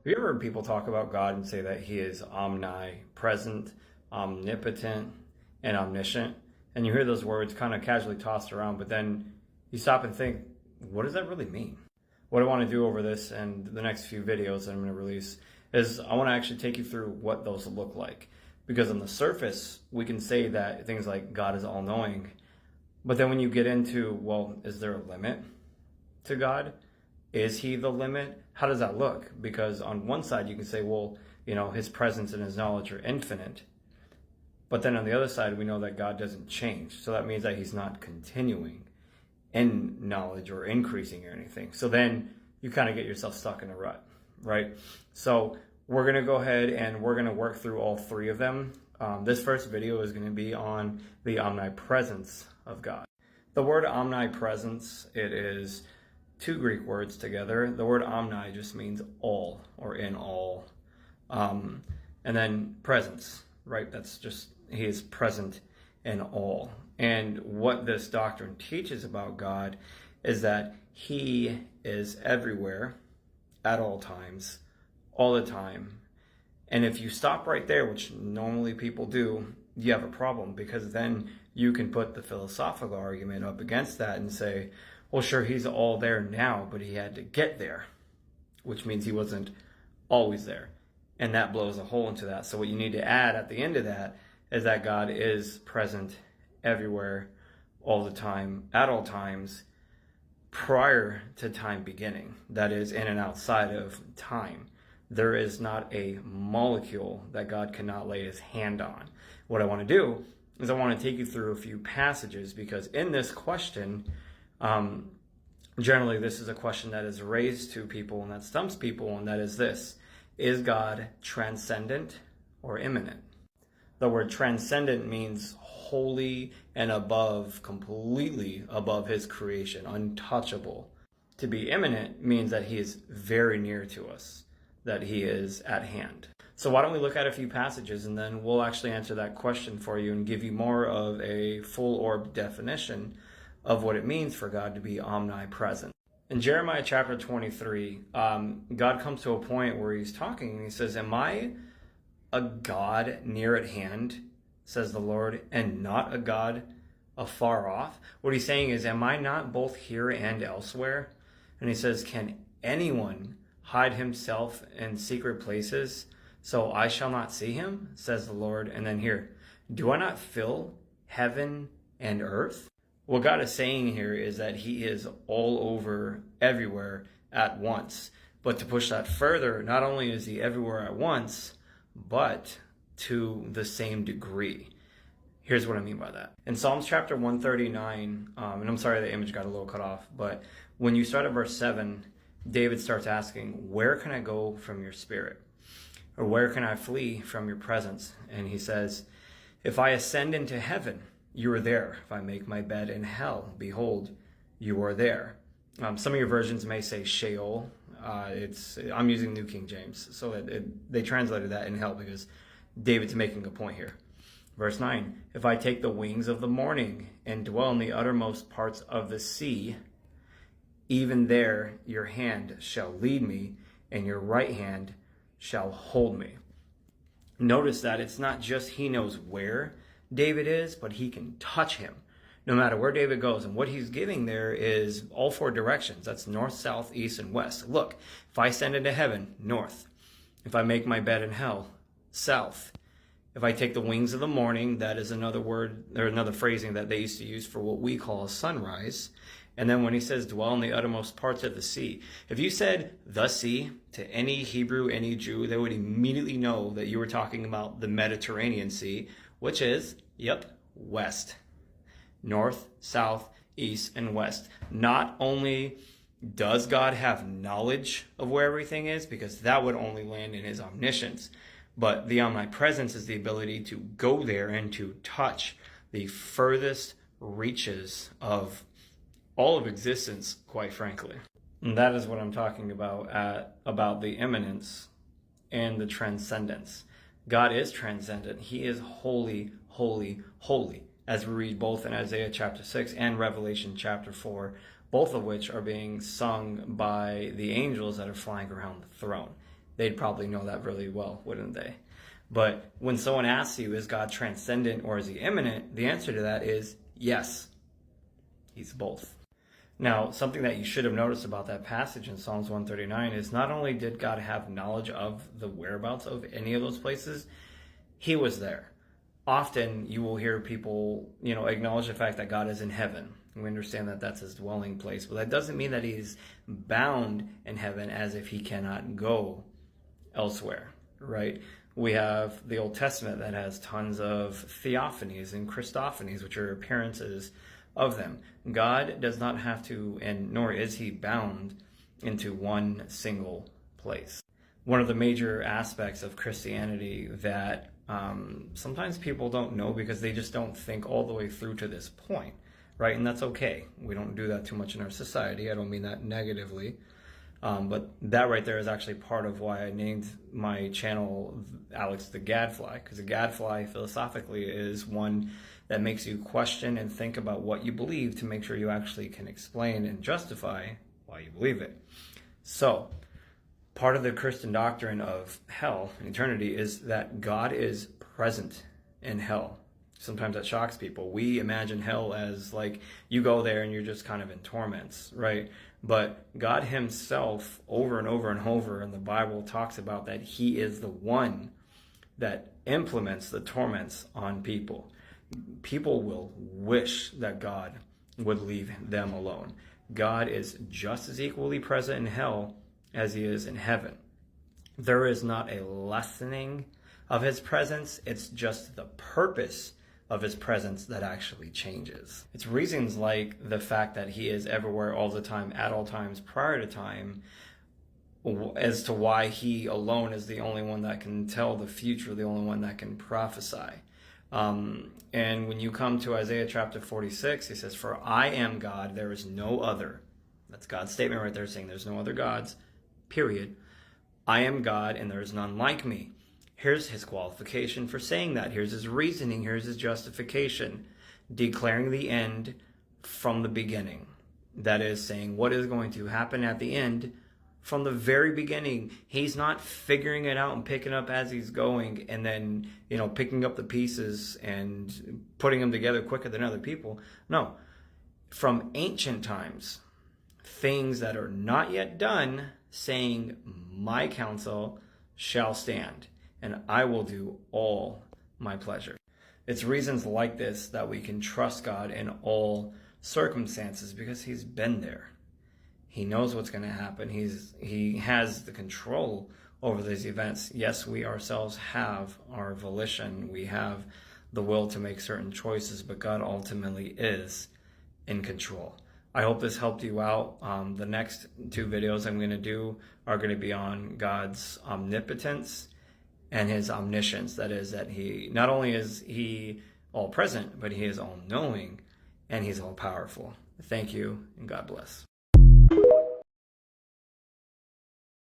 Have you ever heard people talk about God and say that he is omnipresent, omnipotent, and omniscient? And you hear those words kind of casually tossed around, but then you stop and think, what does that really mean? What I want to do over this and the next few videos that I'm going to release is I want to actually take you through what those look like. Because on the surface, we can say that things like God is all-knowing, but then when you get into, well, is there a limit to God? Is he the limit? How does that look? Because on one side you can say, well, his presence and his knowledge are infinite. But then on the other side, we know that God doesn't change. So that means that he's not continuing in knowledge or increasing or anything. So then you kind of get yourself stuck in a rut, right? So we're going to go ahead and we're going to work through all three of them. This first video is going to be on the omnipresence of God. The word omnipresence, it is two Greek words together. The word omni just means all or in all. And then presence, right? That's just, he is present in all. And what this doctrine teaches about God is that he is everywhere at all times, all the time. And if you stop right there, which normally people do, you have a problem, because then you can put the philosophical argument up against that and say, well, sure, he's all there now, but he had to get there, which means he wasn't always there. And that blows a hole into that. So what you need to add at the end of that is that God is present everywhere, all the time, at all times, prior to time beginning. That is, in and outside of time. There is not a molecule that God cannot lay his hand on. What I want to do is I want to take you through a few passages, because in this question, generally this is a question that is raised to people and that stumps people, and that is this: is God transcendent or immanent? The word transcendent means wholly and above, completely above his creation, untouchable. To be immanent means that he is very near to us, that he is at hand. So why don't we look at a few passages, and then we'll actually answer that question for you and give you more of a full orb definition of what it means for God to be omnipresent. In Jeremiah chapter 23, God comes to a point where he's talking and he says, am I a God near at hand, says the Lord, and not a God afar off? What he's saying is, am I not both here and elsewhere? And he says, can anyone hide himself in secret places so I shall not see him, says the Lord? And then here, do I not fill heaven and earth? What God is saying here is that he is all over, everywhere at once. But to push that further, not only is he everywhere at once, but to the same degree. Here's what I mean by that. In Psalms chapter 139, and I'm sorry the image got a little cut off, but when you start at verse 7, David starts asking, where can I go from your spirit? Or where can I flee from your presence? And he says, if I ascend into heaven, you are there. If I make my bed in hell, behold, you are there. Some of your versions may say Sheol. I'm using New King James. So they translated that in hell because David's making a point here. Verse 9, if I take the wings of the morning and dwell in the uttermost parts of the sea, even there your hand shall lead me, and your right hand shall hold me. Notice that it's not just he knows where David is, but he can touch him no matter where David goes. And what he's giving there is all four directions. That's north, south, east, and west. Look, if I ascend into heaven, north. If I make my bed in hell, south. If I take the wings of the morning, that is another word, or another phrasing that they used to use for what we call a sunrise. And then when he says dwell in the uttermost parts of the sea, if you said the sea to any Hebrew, any Jew, they would immediately know that you were talking about the Mediterranean Sea, which is, west. North, south, east, and west. Not only does God have knowledge of where everything is, because that would only land in his omniscience, but the omnipresence is the ability to go there and to touch the furthest reaches of all of existence, quite frankly. And that is what I'm talking about the immanence and the transcendence. God is transcendent. He is holy, holy, holy, as we read both in Isaiah chapter 6 and Revelation chapter 4, both of which are being sung by the angels that are flying around the throne. They'd probably know that really well, wouldn't they? But when someone asks you, is God transcendent or is he immanent? The answer to that is yes, he's both. Now, something that you should have noticed about that passage in Psalms 139 is not only did God have knowledge of the whereabouts of any of those places, he was there. Often you will hear people, acknowledge the fact that God is in heaven. We understand that that's his dwelling place, but that doesn't mean that he's bound in heaven as if he cannot go elsewhere, right? We have the Old Testament that has tons of theophanies and Christophanies, which are appearances of them. God does not have to, and nor is he bound into one single place. One of the major aspects of Christianity that sometimes people don't know because they just don't think all the way through to this point, right? And that's okay. We don't do that too much in our society. I don't mean that negatively. But that right there is actually part of why I named my channel Alex the Gadfly, because a gadfly philosophically is one that makes you question and think about what you believe to make sure you actually can explain and justify why you believe it. So, part of the Christian doctrine of hell and eternity is that God is present in hell. Sometimes that shocks people. We imagine hell as like you go there and you're just kind of in torments, right? But God himself, over and over and over in the Bible, talks about that he is the one that implements the torments on people. People will wish that God would leave them alone. God is just as equally present in hell as he is in heaven. There is not a lessening of his presence. It's just the purpose of his presence that actually changes. It's reasons like the fact that he is everywhere all the time, at all times, prior to time, as to why he alone is the only one that can tell the future, the only one that can prophesy. And when you come to Isaiah chapter 46, he says, "For I am God, there is no other." That's God's statement right there, saying there's no other gods, period. "I am God, and there is none like me." Here's his qualification for saying that. Here's his reasoning. Here's his justification. Declaring the end from the beginning. That is, saying what is going to happen at the end from the very beginning. He's not figuring it out and picking up as he's going and then, picking up the pieces and putting them together quicker than other people. No. From ancient times, things that are not yet done, saying, "My counsel shall stand, and I will do all my pleasure." It's reasons like this that we can trust God in all circumstances because he's been there. He knows what's going to happen. He has the control over these events. Yes, we ourselves have our volition. We have the will to make certain choices, but God ultimately is in control. I hope this helped you out. The next two videos I'm going to do are going to be on God's omnipotence and his omniscience. That is, that he not only is he all present, but he is all knowing and he's all powerful. Thank you, and God bless.